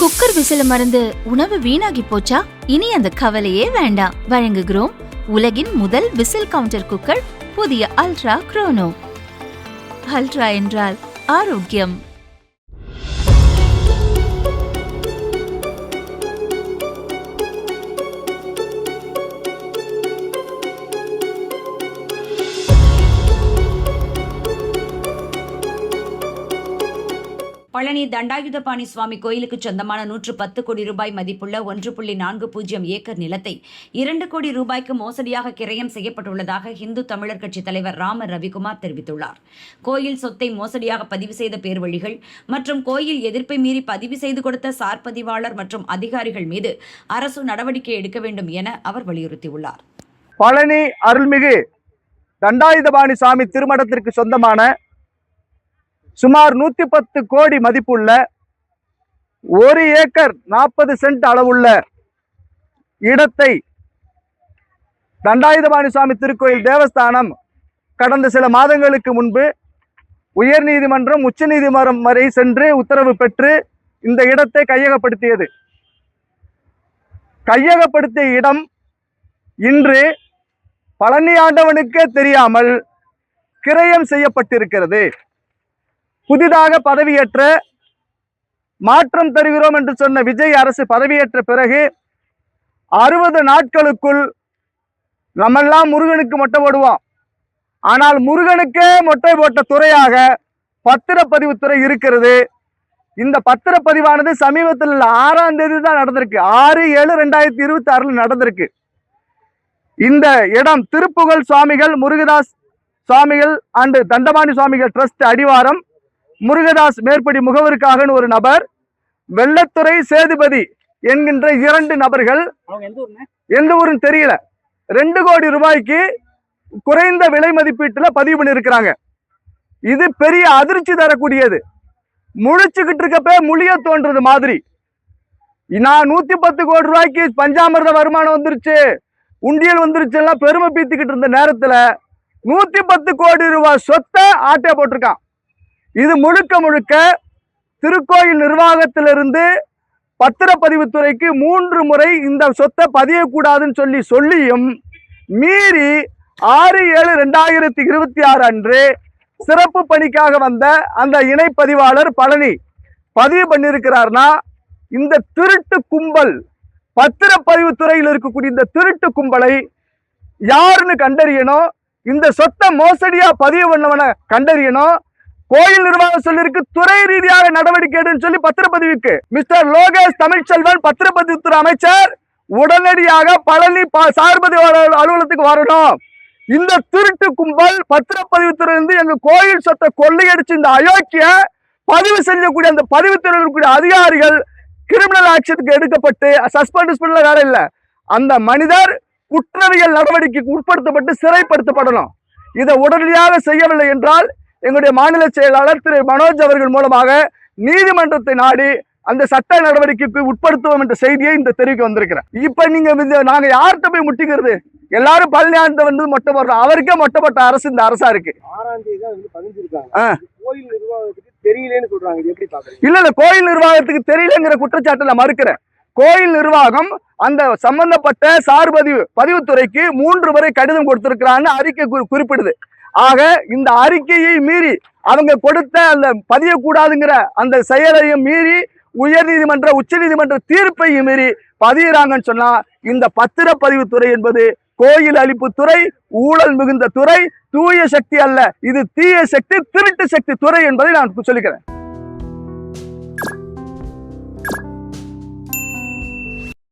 Cooker விசில மறந்து உணவு வீணாகி போச்சா? இனி அந்த கவலையே வேண்டாம். வழங்குகிறோம் உலகின் முதல் விசில் கவுண்டர் குக்கர், புதிய அல்ட்ரா குரோனோ. அல்ட்ரா என்றால் ஆரோக்கியம். பழனி தண்டாயுதபாணி சுவாமி கோயிலுக்கு சொந்தமான 110 கோடி ரூபாய் மதிப்புள்ள 1.40 ஏக்கர் நிலத்தை 2 கோடி ரூபாய்க்கு மோசடியாக கிரயம் செய்யப்பட்டுள்ளதாக இந்து தமிழர் கட்சி தலைவர் ராம ரவிக்குமார் தெரிவித்துள்ளார். கோயில் சொத்தை மோசடியாக பதிவு செய்த பேர்வழிகள் மற்றும் கோயில் எதிர்ப்பை மீறி பதிவு செய்து கொடுத்த சார் பதிவாளர் மற்றும் அதிகாரிகள் மீது அரசு நடவடிக்கை எடுக்க வேண்டும் என அவர் வலியுறுத்தியுள்ளார். பழனி அருள்மிகு தண்டாயுதபாணி சுவாமி திருமணத்திற்கு சொந்தமான சுமார் 110 கோடி மதிப்புள்ள 1 ஏக்கர் 40 சென்ட் அளவுள்ள இடத்தை தண்டாயுதபாணி சுவாமி திருக்கோயில் தேவஸ்தானம் கடந்த சில மாதங்களுக்கு முன்பு உயர்நீதிமன்றம் உச்சநீதிமன்றம் வரை சென்று உத்தரவு பெற்று இந்த இடத்தை கையகப்படுத்தியது. கையகப்படுத்திய இடம் இன்று பழனி ஆண்டவனுக்கே தெரியாமல் கிரயம் செய்யப்பட்டிருக்கிறது. புதிதாக பதவியேற்ற மாற்றம் தருகிறோம் என்று சொன்ன விஜய் அரசு பதவியேற்ற பிறகு 60 நாட்களுக்குள் நம்மெல்லாம் முருகனுக்கு மொட்டை போடுவோம். ஆனால் முருகனுக்கே மொட்டை போட்ட துறையாக பத்திரப்பதிவுத்துறை இருக்கிறது. இந்த பத்திரப்பதிவானது சமீபத்தில் 6ஆம் தேதி தான் நடந்திருக்கு. 6/7/2026 நடந்திருக்கு. இந்த இடம் திருப்புகழ் சுவாமிகள் முருகதாஸ் சுவாமிகள் அண்டு தண்டபாணி சுவாமிகள் ட்ரஸ்ட் அடிவாரம், முருகதாஸ் மேற்படி முகவருக்காக ஒரு நபர், வெள்ளத்துறை சேதுபதி என்கின்ற 2 நபர்கள், எந்த ஊருன்னு தெரியல, 2 கோடி ரூபாய்க்கு குறைந்த விலை மதிப்பீட்டுல பதிவு பண்ணியிருக்கிறாங்க. இது பெரிய அதிர்ச்சி தரக்கூடியது. முழிச்சுக்கிட்டு இருக்கப்ப முழிய தோன்றது மாதிரி. நான் 110 கோடி ரூபாய்க்கு பஞ்சாமிர்த வருமானம் வந்துருச்சு, உண்டியல் வந்துருச்சு எல்லாம் பெருமை பீத்திக்கிட்டு இருந்த நேரத்துல 110 கோடி ரூபாய் சொத்தை ஆட்டை போட்டிருக்கான். இது முழுக்க முழுக்க திருக்கோயில் நிர்வாகத்திலிருந்து பத்திரப்பதிவுத்துறைக்கு 3 முறை இந்த சொத்தை பதியக்கூடாதுன்னு சொல்லியும் மீறி 6/7/2026 அன்று சிறப்பு பணிக்காக வந்த அந்த இணைப்பதிவாளர் பழனி பதிவு பண்ணியிருக்கிறார்னா, இந்த திருட்டு கும்பல், பத்திரப்பதிவுத்துறையில் இருக்கக்கூடிய இந்த திருட்டு கும்பலை யாருன்னு கண்டறியணும். இந்த சொத்தை மோசடியா பதிவு பண்ணவனை கண்டறியணும். கோயில் நிர்வாகம் சொல்லிருக்கு துறை ரீதியாக நடவடிக்கை எடுன்னு சொல்லி பத்திரப்பதிவுக்கு மிஸ்டர் லோகேஷ் தமிழ்ச்செல்வன் பத்திரப்பதிவுத்துறை அமைச்சர் உடனடியாக பழனி சார்பதி அலுவலகத்துக்கு வரணும். இந்த திருட்டு கும்பல் பத்திரப்பதிவுத்துறை எங்க கோயில் சொத்தை கொள்ளையடிச்சு இந்த அயோக்கிய பதிவு செய்யக்கூடிய அந்த பதிவுத்துறையில் இருக்கக்கூடிய அதிகாரிகள் கிரிமினல் ஆக்ஷனுக்கு எடுக்கப்பட்டு சஸ்பெண்ட் வேற இல்லை, அந்த மனிதர் குற்றவியல் நடவடிக்கைக்கு உட்படுத்தப்பட்டு சிறைப்படுத்தப்படணும். இதை உடனடியாக செய்யவில்லை என்றால் எங்களுடைய மாநில செயலாளர் திரு மனோஜ் அவர்கள் மூலமாக நீதிமன்றத்தை நாடி அந்த சட்ட நடவடிக்கைக்கு உட்படுத்துவோம் என்ற செய்தியை இந்த தெரிவிக்க வந்திருக்கிறேன். இப்ப நீங்க நாங்க யார்கிட்ட போய் முட்டிக்கிறது? எல்லாரும் பழனி ஆண்ட வந்து மொட்டை போடுறோம். அவருக்கே மொட்டை போட்ட அரசு இந்த அரசா இருக்கு. 6ஆம் தேதி தான் வந்து பதிஞ்சிருக்காங்க. கோயில் நிர்வாகத்துக்கு தெரியலன்னு சொல்றாங்க. இது எப்படி பாக்குறீங்க? இல்ல கோயில் நிர்வாகத்துக்கு தெரியலங்கிற குற்றச்சாட்டுல மறுக்கிறேன். கோயில் நிர்வாகம் அந்த சம்பந்தப்பட்ட பதிவுத்துறைக்கு 3 முறை கடிதம் கொடுத்திருக்கிறான்னு அறிக்கை குறிப்பிடுது. ஆக இந்த அறிக்கையை மீறி அவங்க கொடுத்த அந்த பதியக்கூடாதுங்கிற அந்த செயலையும் மீறி உயர்நீதிமன்ற உச்சநீதிமன்ற தீர்ப்பையும் மீறி பதிகிறாங்கன்னு சொன்னா, இந்த பத்திரப்பதிவுத்துறை என்பது கோயில் அழிப்பு துறை, ஊழல் மிகுந்த துறை, தூய சக்தி அல்ல, இது தீய சக்தி, திருட்டு சக்தி துறை என்பதை நான் சொல்லிக்கிறேன்.